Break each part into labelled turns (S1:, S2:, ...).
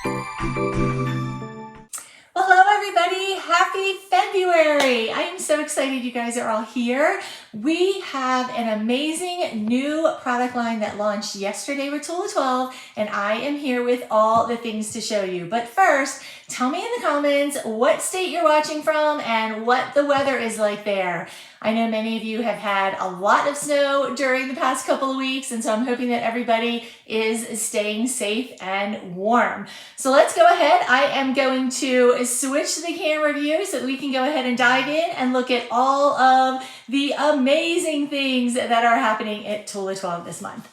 S1: Well, hello everybody, happy February. I am so excited you guys are all here. We have an amazing new product line that launched yesterday with Tula XII, and I am here with all the things to show you. But first, tell me in the comments what state you're watching from and what the weather is like there. I know many of you have had a lot of snow during the past couple of weeks, and so I'm hoping that everybody is staying safe and warm. So let's go ahead. I am going to switch the camera view so that we can go ahead and dive in and look at all of the amazing things that are happening at Tula XII this month.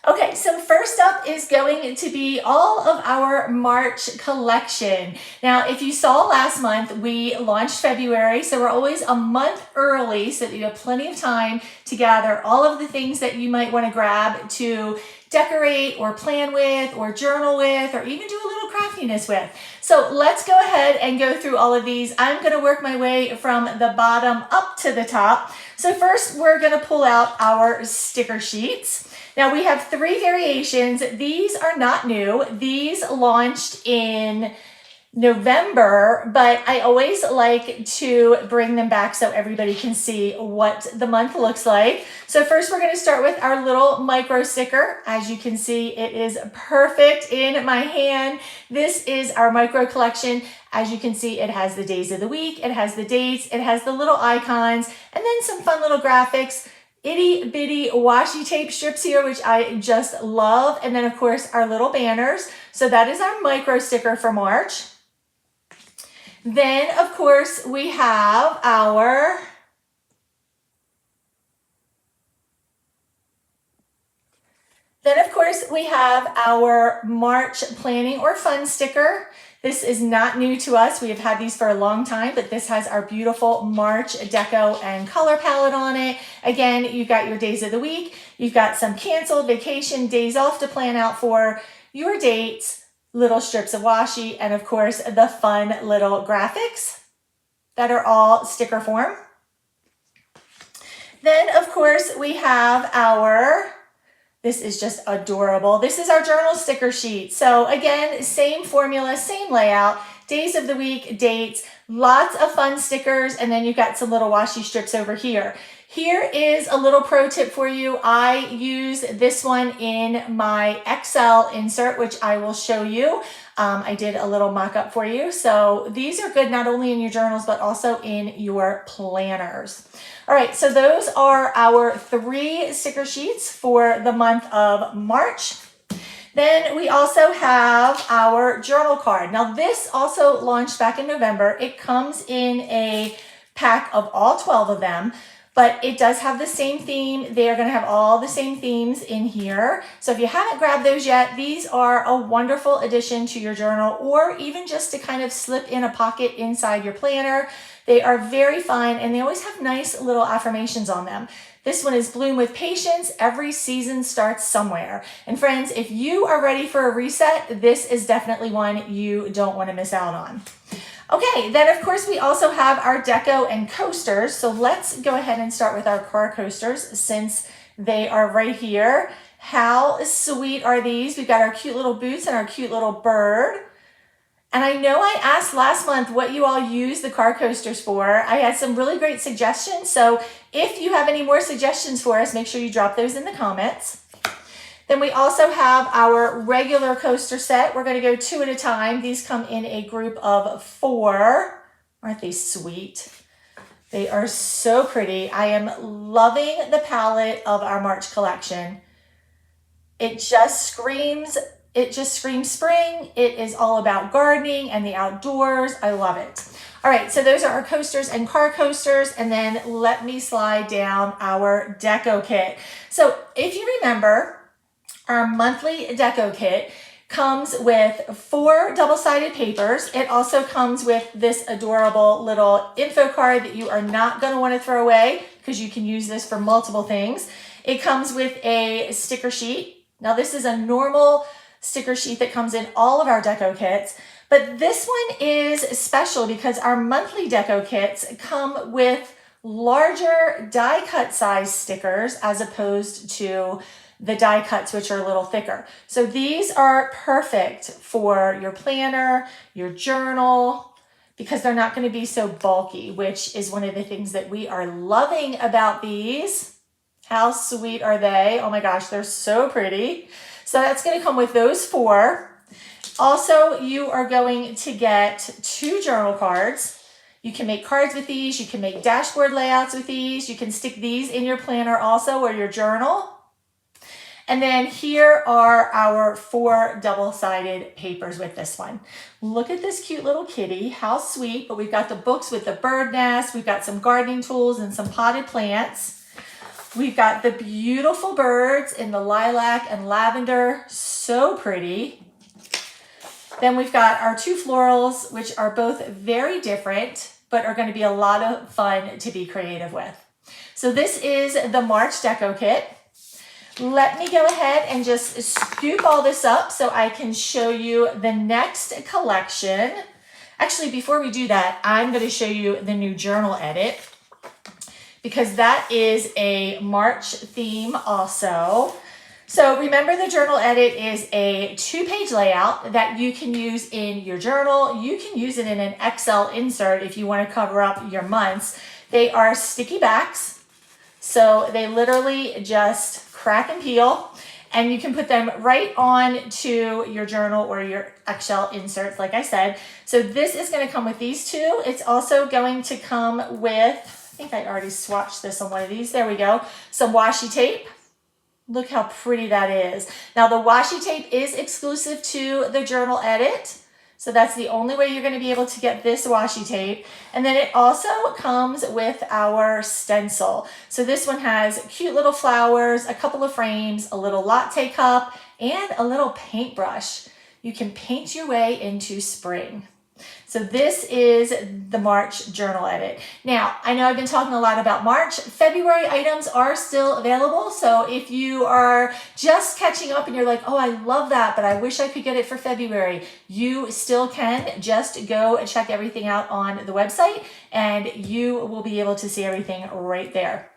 S1: Okay, so first up is going to be all of our March collection. Now, if you saw last month, we launched February, so we're always a month early so that you have plenty of time to gather all of the things that you might want to grab to decorate or plan with or journal with or even do a little craftiness with. So let's go ahead and go through all of these. I'm going to work my way from the bottom up to the top. So first, we're going to pull out our sticker sheets. Now we have 3 variations. These are not new. These launched in November, but I always like to bring them back so everybody can see what the month looks like. So first we're going to start with our little micro sticker. As you can see, it is perfect in my hand. This is our micro collection. As you can see, it has the days of the week, it has the dates, it has the little icons, and then some fun little graphics. Itty bitty washi tape strips here, which I just love. And then of course our little banners. So that is our micro sticker for March. Then of course we have our March planning or fun sticker. This is not new to us. We have had these for a long time, but this has our beautiful March deco and color palette on it. Again, you've got your days of the week. You've got some canceled vacation days off to plan out for, your dates, little strips of washi, and of course the fun little graphics that are all sticker form. Then of course we have this is just adorable. This is our journal sticker sheet. So again, same formula, same layout, days of the week, dates, lots of fun stickers, and then you've got some little washi strips over here. Here is a little pro tip for you. I use this one in my Excel insert, which I will show you. I did a little mock-up for you. So these are good not only in your journals, but also in your planners. All right, so those are our 3 sticker sheets for the month of March. Then we also have our journal card. Now this also launched back in November. It comes in a pack of all 12 of them, but it does have the same theme. They are going to have all the same themes in here. So if you haven't grabbed those yet, these are a wonderful addition to your journal, or even just to kind of slip in a pocket inside your planner. They are very fun, and they always have nice little affirmations on them. This one is bloom with patience. Every season starts somewhere. And friends, if you are ready for a reset, this is definitely one you don't want to miss out on. Okay, then of course we also have our deco and coasters. So let's go ahead and start with our car coasters since they are right here. How sweet are these? We've got our cute little boots and our cute little bird. And I know I asked last month what you all use the car coasters for. I had some really great suggestions. So if you have any more suggestions for us, make sure you drop those in the comments. Then we also have our regular coaster set. We're going to go 2 at a time. These come in a group of 4. Aren't they sweet? They are so pretty. I am loving the palette of our March collection. It just screams spring. It is all about gardening and the outdoors. I love it. All right, so those are our coasters and car coasters. And then let me slide down our deco kit. So if you remember, our monthly deco kit comes with 4 double-sided papers. It also comes with this adorable little info card that you are not going to want to throw away because you can use this for multiple things. It comes with a sticker sheet. Now this is a normal sticker sheet that comes in all of our deco kits, but this one is special because our monthly deco kits come with larger die cut size stickers as opposed to the die cuts, which are a little thicker. So these are perfect for your planner, your journal, because they're not going to be so bulky, which is one of the things that we are loving about these. How sweet are they? Oh my gosh, they're so pretty. So that's going to come with those 4. Also, you are going to get 2 journal cards. You can make cards with these. You can make dashboard layouts with these. You can stick these in your planner also, or your journal. And then here are our 4 double-sided papers with this one. Look at this cute little kitty. How sweet. But we've got the books with the bird nest. We've got some gardening tools and some potted plants. We've got the beautiful birds in the lilac and lavender. So pretty. Then we've got our 2 florals, which are both very different, but are going to be a lot of fun to be creative with. So this is the March Deco Kit. Let me go ahead and just scoop all this up so I can show you the next collection. Actually, before we do that, I'm going to show you the new journal edit, because that is a March theme also. So remember, the journal edit is a 2-page layout that you can use in your journal. You can use it in an Excel insert if you want to cover up your months. They are sticky backs, so they literally just crack and peel, and you can put them right on to your journal or your Excel inserts, like I said. So this is going to come with these 2. It's also going to come with, I think I already swatched this on one of these. There we go. Some washi tape. Look how pretty that is. Now the washi tape is exclusive to the journal edit. So that's the only way you're going to be able to get this washi tape. And then it also comes with our stencil. So this one has cute little flowers, a couple of frames, a little latte cup, and a little paintbrush. You can paint your way into spring. So this is the March journal edit. Now, I know I've been talking a lot about March. February items are still available. So if you are just catching up and you're like, oh, I love that, but I wish I could get it for February, you still can. Just go and check everything out on the website and you will be able to see everything right there.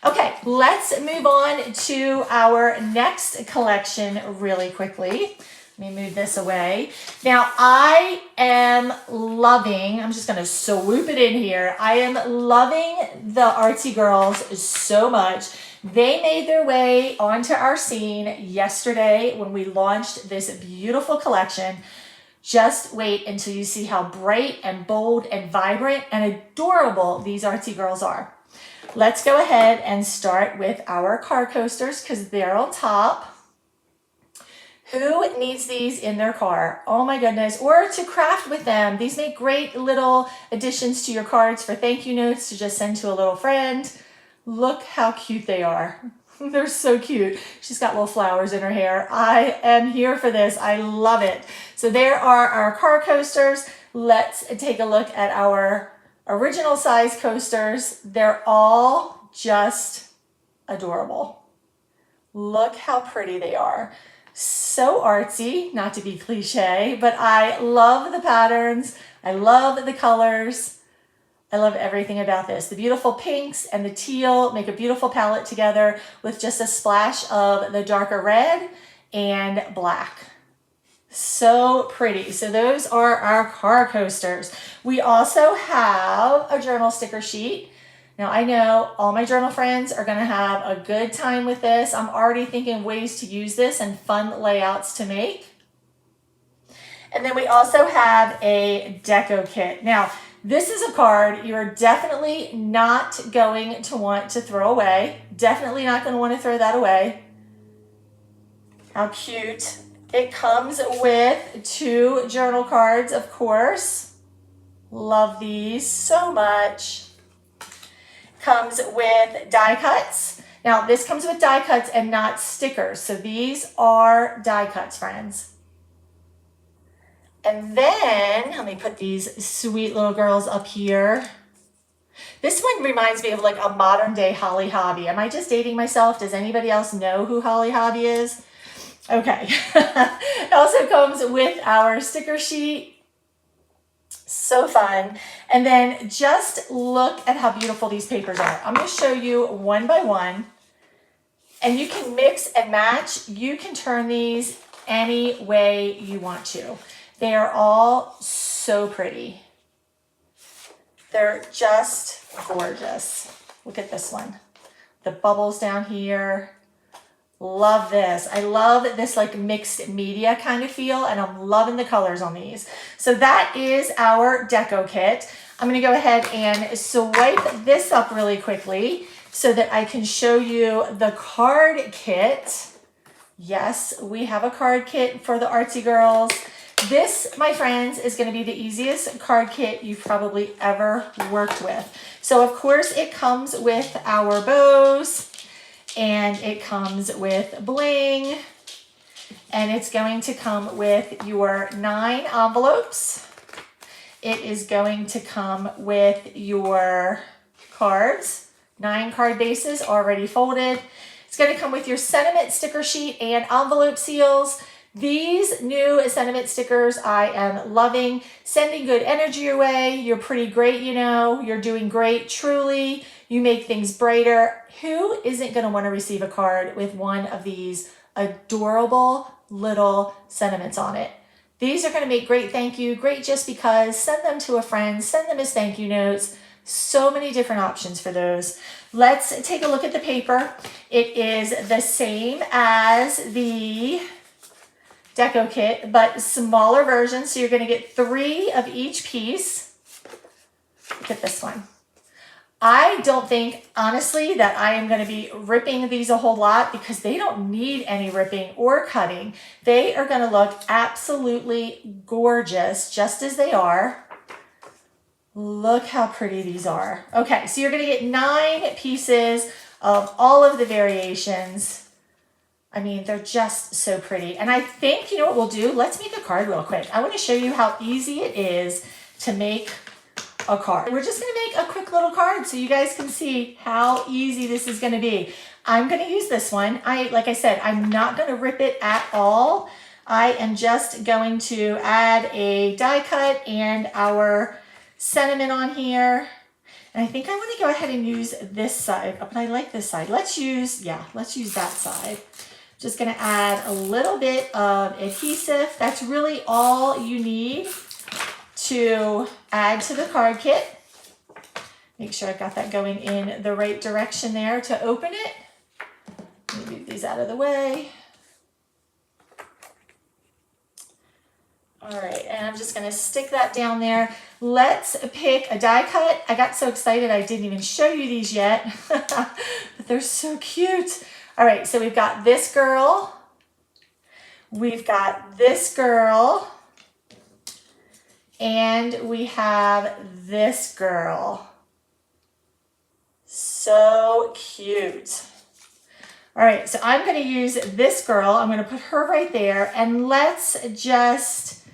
S1: Okay, let's move on to our next collection really quickly. Let me move this away. Now, I am loving, I'm just going to swoop it in here. I am loving the Artsy girls so much. They made their way onto our scene yesterday when we launched this beautiful collection. Just wait until you see how bright and bold and vibrant and adorable these Artsy girls are. Let's go ahead and start with our car coasters because they're on top. Who needs these in their car? Oh my goodness. Or to craft with them. These make great little additions to your cards for thank you notes to just send to a little friend. Look how cute they are. They're so cute. She's got little flowers in her hair. I am here for this. I love it. So there are our car coasters. Let's take a look at our original size coasters. They're all just adorable. Look how pretty they are. So artsy, not to be cliche, but I love the patterns. I love the colors. I love everything about this. The beautiful pinks and the teal make a beautiful palette together with just a splash of the darker red and black. So pretty. So those are our car coasters. We also have a journal sticker sheet. Now, I know all my journal friends are going to have a good time with this. I'm already thinking ways to use this and fun layouts to make. And then we also have a deco kit. Now, this is a card you're definitely not going to want to throw away. Definitely not going to want to throw that away. How cute. It comes with 2 journal cards, of course. Love these so much. Comes with die cuts. Now this comes with die cuts and not stickers. So these are die cuts, friends. And then let me put these sweet little girls up here. This one reminds me of like a modern day Holly Hobby. Am I just dating myself? Does anybody else know who Holly Hobby is? Okay. It also comes with our sticker sheet. So fun. And then just look at how beautiful these papers are. I'm going to show you one by one. And you can mix and match. You can turn these any way you want to. They are all so pretty. They're just gorgeous. Look at this one. The bubbles down here. Love this. I love this like mixed media kind of feel, and I'm loving the colors on these. So that is our deco kit. I'm going to go ahead and swipe this up really quickly so that I can show you the card kit. Yes, we have a card kit for the Artsy girls. This, my friends, is going to be the easiest card kit you've probably ever worked with. So of course it comes with our bows, and it comes with bling, and it's going to come with your 9 envelopes. It is going to come with your cards, 9 card bases already folded. It's going to come with your sentiment sticker sheet and envelope seals. These new sentiment stickers I am loving. Sending good energy your way. You're pretty great, you know. You're doing great, truly. You make things brighter. Who isn't going to want to receive a card with one of these adorable little sentiments on it? These are going to make great thank you, great just because. Send them to a friend, send them as thank you notes. So many different options for those. Let's take a look at the paper. It is the same as the deco kit, but smaller version. So you're going to get 3 of each piece. Look at this one. I don't think, honestly, that I am going to be ripping these a whole lot because they don't need any ripping or cutting. They are going to look absolutely gorgeous just as they are. Look how pretty these are. Okay, so you're going to get 9 pieces of all of the variations. I mean, they're just so pretty. And I think, you know what we'll do? Let's make a card real quick. I want to show you how easy it is to make a card. We're just going to make a quick little card so you guys can see how easy this is going to be. I'm going to use this one. Like I said, I'm not going to rip it at all. I am just going to add a die cut and our sentiment on here. And I think I want to go ahead and use this side, but I like this side. Let's use that side. Just going to add a little bit of adhesive. That's really all you need to add to the card kit. Make sure I've got that going in the right direction there to open it. Let me move these out of the way. All right, and I'm just gonna stick that down there. Let's pick a die cut. I got so excited I didn't even show you these yet, but they're so cute. All right, so we've got this girl. We've got this girl. And we have this girl. So cute. All right, so I'm going to use this girl. I'm going to put her right there, and let's just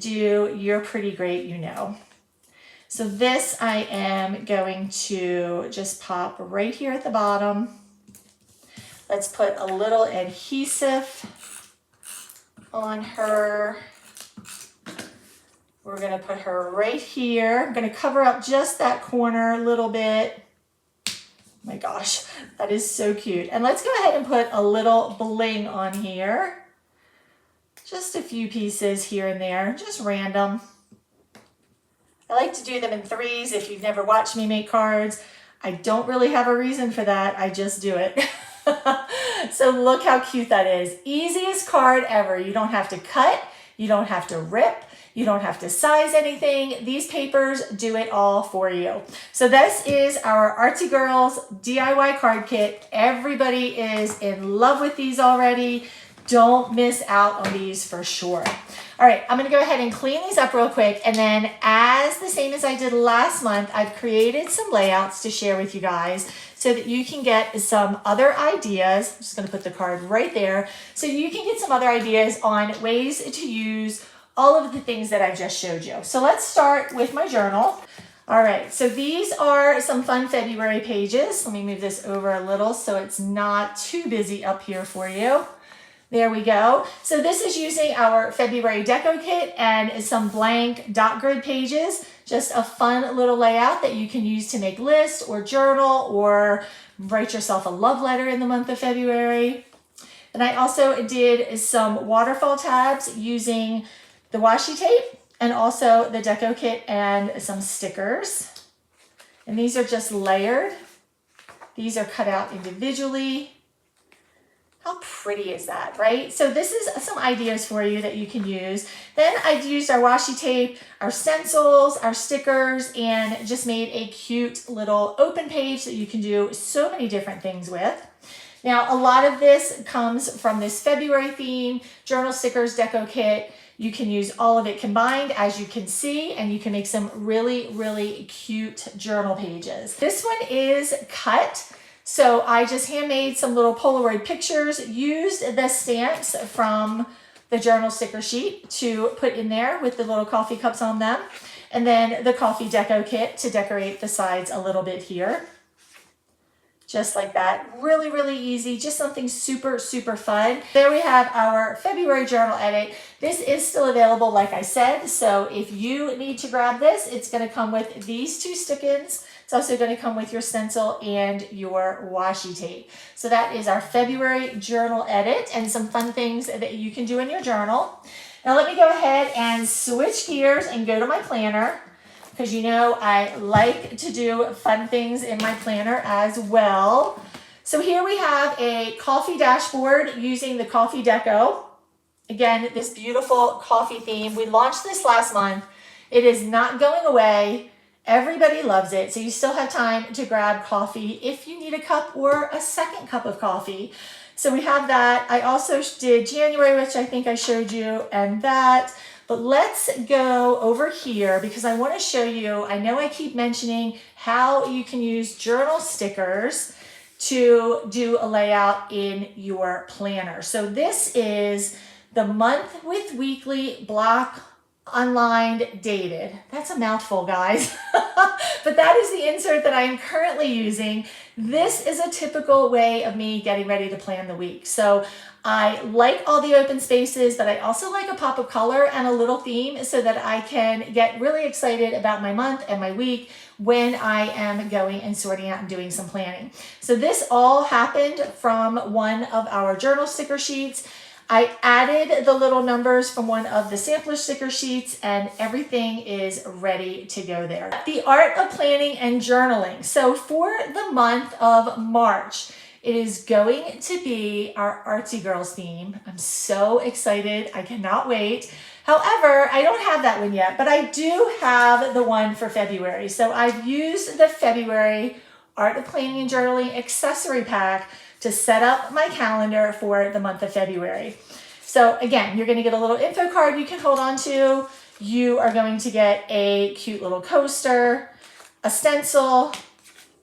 S1: do You're Pretty Great, You Know. So this I am going to just pop right here at the bottom. Let's put a little adhesive on her. We're going to put her right here. I'm going to cover up just that corner a little bit. Oh my gosh, that is so cute. And let's go ahead and put a little bling on here. Just a few pieces here and there, just random. I like to do them in 3s. If you've never watched me make cards, I don't really have a reason for that. I just do it. So look how cute that is. Easiest card ever. You don't have to cut. You don't have to rip. You don't have to size anything. These papers do it all for you. So this is our Artsy Girls DIY card kit. Everybody is in love with these already. Don't miss out on these for sure. All right, I'm gonna go ahead and clean these up real quick, and then as the same as I did last month, I've created some layouts to share with you guys so that you can get some other ideas. I'm just gonna put the card right there so you can get some other ideas on ways to use all of the things that I've just showed you. So let's start with my journal. All right, so these are some fun February pages. Let me move this over a little so it's not too busy up here for you. There we go. So this is using our February deco kit and some blank dot grid pages. Just a fun little layout that you can use to make lists or journal or Write yourself a love letter in the month of February. And I also did some waterfall tabs using the washi tape and also the DECO Kit and some stickers. And these are just layered. These are cut out individually. How pretty is that, right? So this is some ideas for you that you can use. Then I used our washi tape, our stencils, our stickers, and just made a cute little open page that you can do so many different things with. Now, a lot of this comes from this February theme, journal stickers, DECO Kit. You can use all of it combined, as you can see, and you can make some really, really cute journal pages. This one is cut. So I just handmade some little Polaroid pictures, used the stamps from the journal sticker sheet to put in there with the little coffee cups on them. And then the coffee deco kit to decorate the sides a little bit here. Just like that. Really, really easy. Just something super, super fun. There we have our February journal edit. This is still available, like I said. So if you need to grab this, it's going to come with these two stick-ins. It's also going to come with your stencil and your washi tape. So that is our February journal edit and some fun things that you can do in your journal. Now let me go ahead and switch gears and go to my planner, because you know I like to do fun things in my planner as well. So here we have a coffee dashboard using the coffee deco. Again, this beautiful coffee theme. We launched this last month. It is not going away. Everybody loves it. So you still have time to grab coffee if you need a cup or a second cup of coffee. So we have that. I also did January, which I think I showed you, and that. But let's go over here because I want to show you, I know I keep mentioning how you can use journal stickers to do a layout in your planner. So this is the month with weekly block unlined dated. That's a mouthful, guys. But that is the insert that I am currently using. This is a typical way of me getting ready to plan the week. So I like all the open spaces, but I also like a pop of color and a little theme so that I can get really excited about my month and my week when I am going and sorting out and doing some planning. So this all happened from one of our journal sticker sheets. I added the little numbers from one of the sampler sticker sheets, and everything is ready to go there. The art of planning and journaling. So for the month of March, it is going to be our Artsy Girls theme. I'm so excited. I cannot wait. However, I don't have that one yet, but I do have the one for February. So I've used the February Art of Planning and Journaling accessory pack to set up my calendar for the month of February. So again, you're going to get a little info card you can hold on to. You are going to get a cute little coaster, a stencil,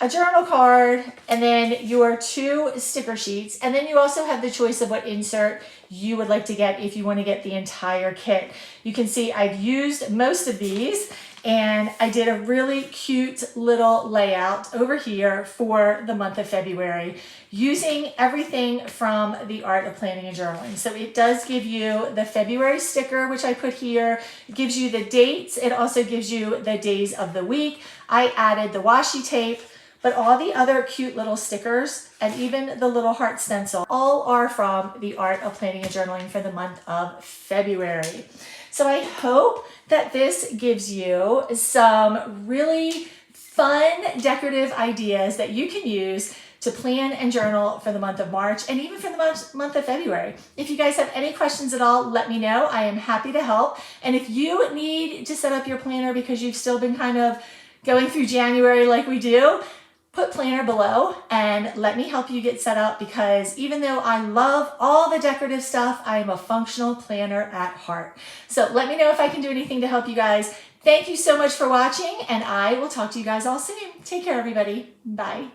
S1: a journal card, and then your 2 sticker sheets. And then you also have the choice of what insert you would like to get if you want to get the entire kit. You can see I've used most of these, and I did a really cute little layout over here for the month of February using everything from the Art of Planning and Journaling. So it does give you the February sticker, which I put here. It gives you the dates. It also gives you the days of the week. I added the washi tape, but all the other cute little stickers and even the little heart stencil all are from the Art of Planning and Journaling for the month of February. So I hope that this gives you some really fun decorative ideas that you can use to plan and journal for the month of March and even for the month of February. If you guys have any questions at all, let me know. I am happy to help. And if you need to set up your planner because you've still been kind of going through January like we do, put planner below and let me help you get set up, because even though I love all the decorative stuff, I am a functional planner at heart. So let me know if I can do anything to help you guys. Thank you so much for watching, and I will talk to you guys all soon. Take care, everybody. Bye.